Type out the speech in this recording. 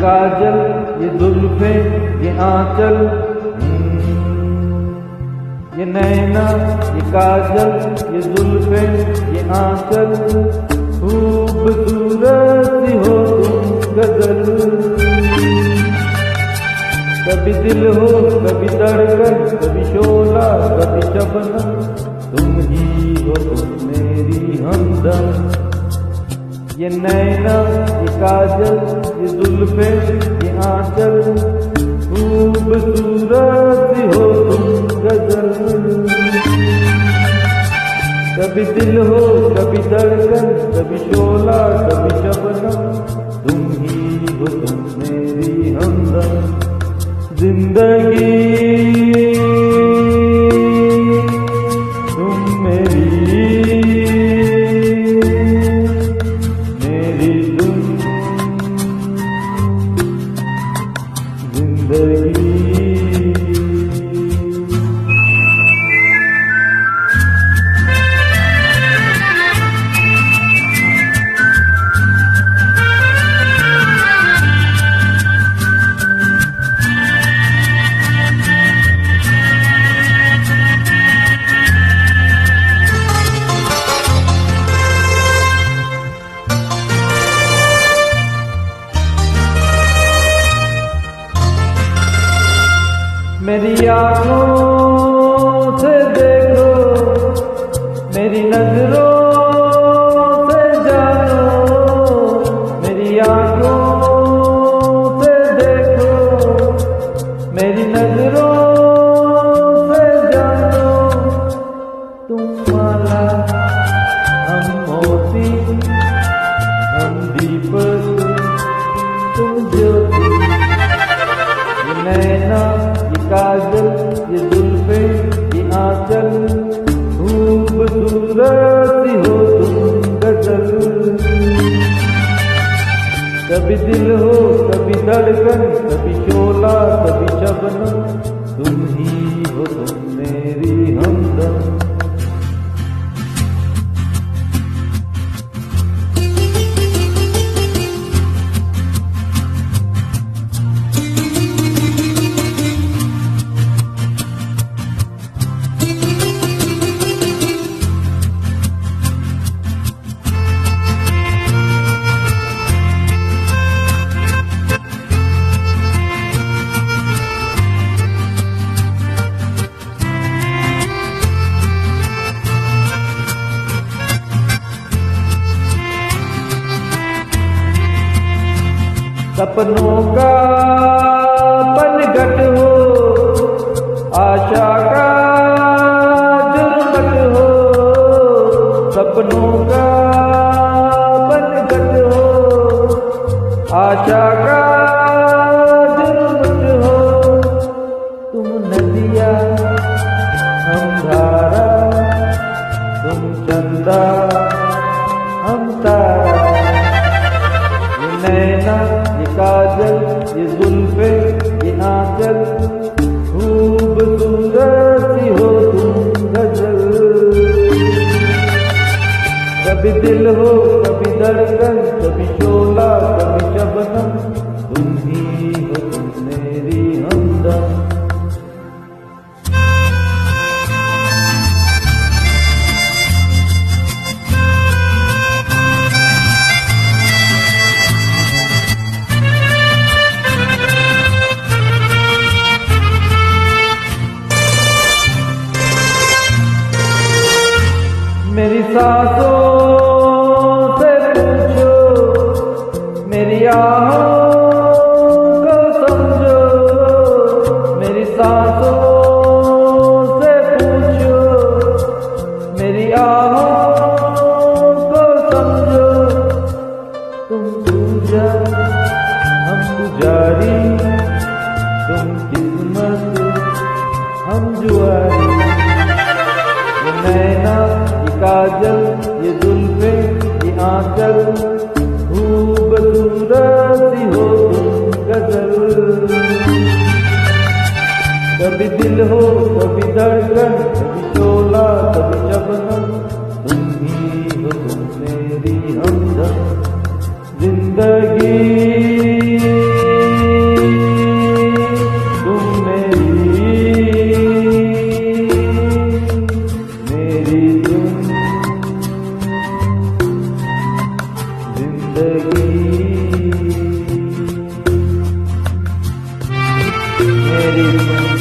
काजल, ये जुल्फे, ये आंचल, ये नैना, ये काजल, ये जुल्फे, ये आंचल, खूबसूरत हो तुम गजल। कभी दिल हो, कभी धड़कन, कभी शोला, कभी शबनम, तुम ही हो तुम मेरी हमदम। ये नैना, ये काजल, ये जुल्फे, ये आंचल, खूबसूरत हो तुम गजल। कभी दिल हो, कभी धड़कन, कभी शोला, कभी शबनम, तुम ही हो तुम मेरी हमदम। जिंदगी तुम मेरी तुम जिंदगी। मेरी आँखों से देखो, मेरी नजरों से जानो, मेरी आँखों से देखो, मेरी नजरों से जानो। तुम माला, हम मोती, हम दीपक, तुम ज्योति। ये नैना, काजल, ये जुल्फे, ये आंचल, खूबसूरत हो तुम गजल। कभी दिल हो, कभी धड़कन, कभी शोला, कभी शबनम, तुम ही हो तुम मेरी हमदम। सपनों का पनघट हो, आशा का जुल्मत हो। सपनों का पनघट हो, आशा का जुल्मत हो। तुम नदिया, हम धारा, तुम चंदा, हम तारा। ये नैना, ये काजल, ये जुल्फे, ये आंचल, खूबसूरत हो तुम गजल। कभी दिल हो, कभी धड़कन, कभी शोला, कभी शबनम, तुम ही हो तुम मेरी हमदम। मेरी सांसों से पूछो, मेरी आहों को समझो। मेरी सांसों से पूछो, मेरी आहों को समझो। तुम पूजा, हम पुजारी, तुम किस्मत, हम जुआरी। ये नैना, काजल, ये जुल्फे, ये आंचल, खूबसूरत हो तुम गजल। कभी दिल हो, कभी धड़कन, कभी शोला, कभी शबनम, तुम ही हो तुम मेरी हमदम। जिंदगी मेरी